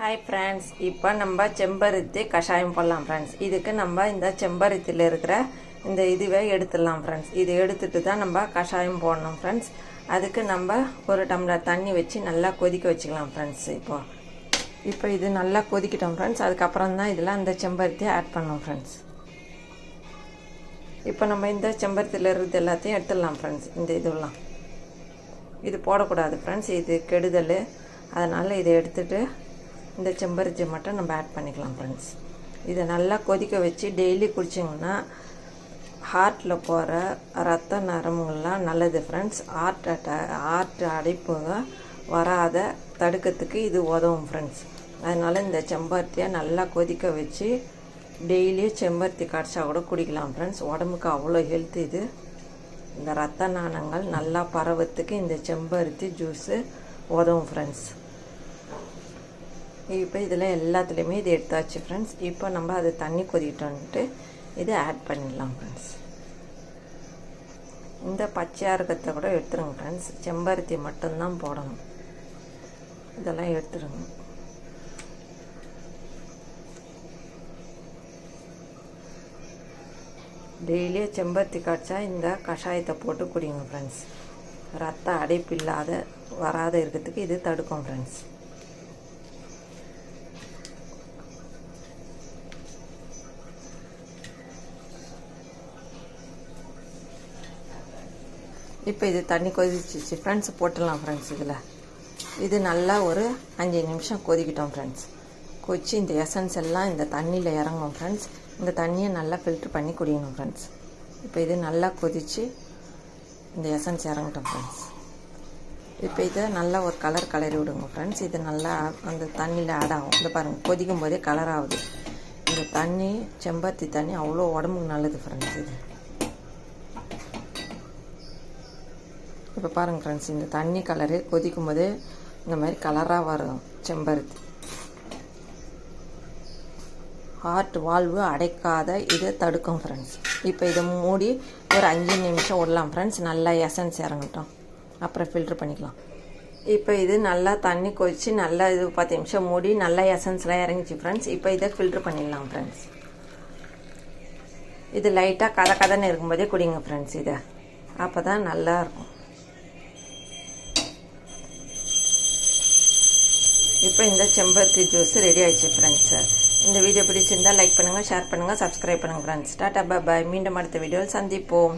Hi friends, இப்போ நம்ம செம்பருத்தி கஷாயம் போடலாம் ஃப்ரெண்ட்ஸ். இதுக்கு நம்ம இந்த செம்பருத்தியில் இருக்கிற இந்த இதுவே எடுத்துடலாம் ஃப்ரெண்ட்ஸ். இது எடுத்துகிட்டு தான் நம்ம கஷாயம் போடணும் ஃப்ரெண்ட்ஸ். அதுக்கு நம்ம ஒரு டம்ளர் தண்ணி வச்சு நல்லா கொதிக்க வச்சுக்கலாம் ஃப்ரெண்ட்ஸ். இப்போ இது நல்லா கொதிக்கிட்டோம் ஃப்ரெண்ட்ஸ். அதுக்கப்புறம் தான் இதில் அந்த செம்பருத்தியை ஆட் பண்ணோம் ஃப்ரெண்ட்ஸ். இப்போ நம்ம இந்த செம்பருத்தியில் இருக்கிறது எல்லாத்தையும் எடுத்துடலாம் ஃப்ரெண்ட்ஸ். இந்த இதெல்லாம் இது போடக்கூடாது ஃப்ரெண்ட்ஸ், இது கெடுதல். அதனால் இதை எடுத்துகிட்டு இந்த செம்பருத்தி மட்டும் நம்ம ஆட் பண்ணிக்கலாம் ஃப்ரெண்ட்ஸ். இதை நல்லா கொதிக்க வச்சு டெய்லி குடிச்சிங்கன்னா ஹார்ட்டில் போகிற ரத்த நரம்புகள்லாம் நல்லது ஃப்ரெண்ட்ஸ். ஹார்ட் அடைப்பு வராத தடுக்கிறதுக்கு இது உதவும் ஃப்ரெண்ட்ஸ். அதனால் இந்த செம்பருத்தியை நல்லா கொதிக்க வச்சு டெய்லி செம்பருத்தி கடிச்சா கூட குடிக்கலாம் ஃப்ரெண்ட்ஸ். உடம்புக்கு அவ்வளோ ஹெல்த். இது இந்த ரத்த நாணங்கள் நல்லா பரவத்துக்கு இந்த செம்பருத்தி ஜூஸு உதவும் ஃப்ரெண்ட்ஸ். இப்போ இதில் எல்லாத்துலேயுமே இது எடுத்தாச்சு ஃப்ரெண்ட்ஸ். இப்போ நம்ம அது தண்ணி கொதிக்கிட்டோன்ட்டு இதை ஆட் பண்ணிடலாம் ஃப்ரெண்ட்ஸ். இந்த பச்சையாக இருக்கிறத கூட எடுத்துருங்க ஃப்ரெண்ட்ஸ். செம்பருத்தி மட்டும்தான் போடணும். இதெல்லாம் எடுத்துருங்க. டெய்லியும் செம்பருத்தி காய்ச்சா இந்த கஷாயத்தை போட்டு குடிங்க ஃப்ரெண்ட்ஸ். ரத்த அடைப்பு இல்லாத வராத இருக்கிறதுக்கு இது தடுக்கும் ஃப்ரெண்ட்ஸ். இப்போ இது தண்ணி கொதிச்சிச்சு ஃப்ரெண்ட்ஸ், போட்டுடலாம் ஃப்ரெண்ட்ஸ். இது நல்லா ஒரு 5 நிமிஷம் கொதிக்கிட்டோம் ஃப்ரெண்ட்ஸ். கொதிச்சு இந்த எசன்ஸ் எல்லாம் இந்த தண்ணியில் இறங்கும் ஃப்ரெண்ட்ஸ். இந்த தண்ணியை நல்லா ஃபில்ட்ரு பண்ணி குடிக்கணும் ஃப்ரெண்ட்ஸ். இப்போ இது நல்லா கொதித்து இந்த எசன்ஸ் இறங்கட்டும் ஃப்ரெண்ட்ஸ். இப்போ இதை நல்லா ஒரு கலரி விடுங்க ஃப்ரெண்ட்ஸ். இது நல்லா அந்த தண்ணியில் ஆட் ஆகும். இந்த பாருங்கள், கொதிக்கும் போதே கலர் ஆகுது. இந்த தண்ணி செம்பருத்தி தண்ணி அவ்வளோ உடம்புக்கு நல்லது ஃப்ரெண்ட்ஸ். இது இப்போ பாருங்கள் ஃப்ரெண்ட்ஸ், இந்த தண்ணி கலரு கொதிக்கும் போது இந்த மாதிரி கலராக வரும் செம்பருத்தி. ஹார்ட் வால்வு அடைக்காத இதை தடுக்கும் ஃப்ரெண்ட்ஸ். இப்போ இதை மூடி ஒரு 5 நிமிஷம் விடலாம் ஃப்ரெண்ட்ஸ். நல்லா எசன்ஸ் இறங்கட்டும், அப்புறம் ஃபில்ட்ரு பண்ணிக்கலாம். இப்போ இது நல்லா தண்ணி கொதிச்சு நல்லா இது 10 நிமிஷம் மூடி நல்லா எசன்ஸ்லாம் இறங்கிச்சு ஃப்ரெண்ட்ஸ். இப்போ இதை ஃபில்ட்ரு பண்ணிடலாம் ஃப்ரெண்ட்ஸ். இது லைட்டாக கதன்னு இருக்கும்போதே குடிங்க ஃப்ரெண்ட்ஸ். இதை அப்போ தான் நல்லாயிருக்கும். இப்போ இந்த செம்பருத்தி ஜூஸ் ரெடி ஆயிடுச்சு ஃப்ரெண்ட்ஸ். இந்த வீடியோ பிடிச்சிருந்தால் லைக் பண்ணுங்கள், ஷேர் பண்ணுங்கள், சப்ஸ்கிரைப் பண்ணுங்கள் ஃப்ரெண்ட்ஸ். டாடா பாய். மீண்டும் அடுத்த வீடியோவில் சந்திப்போம்.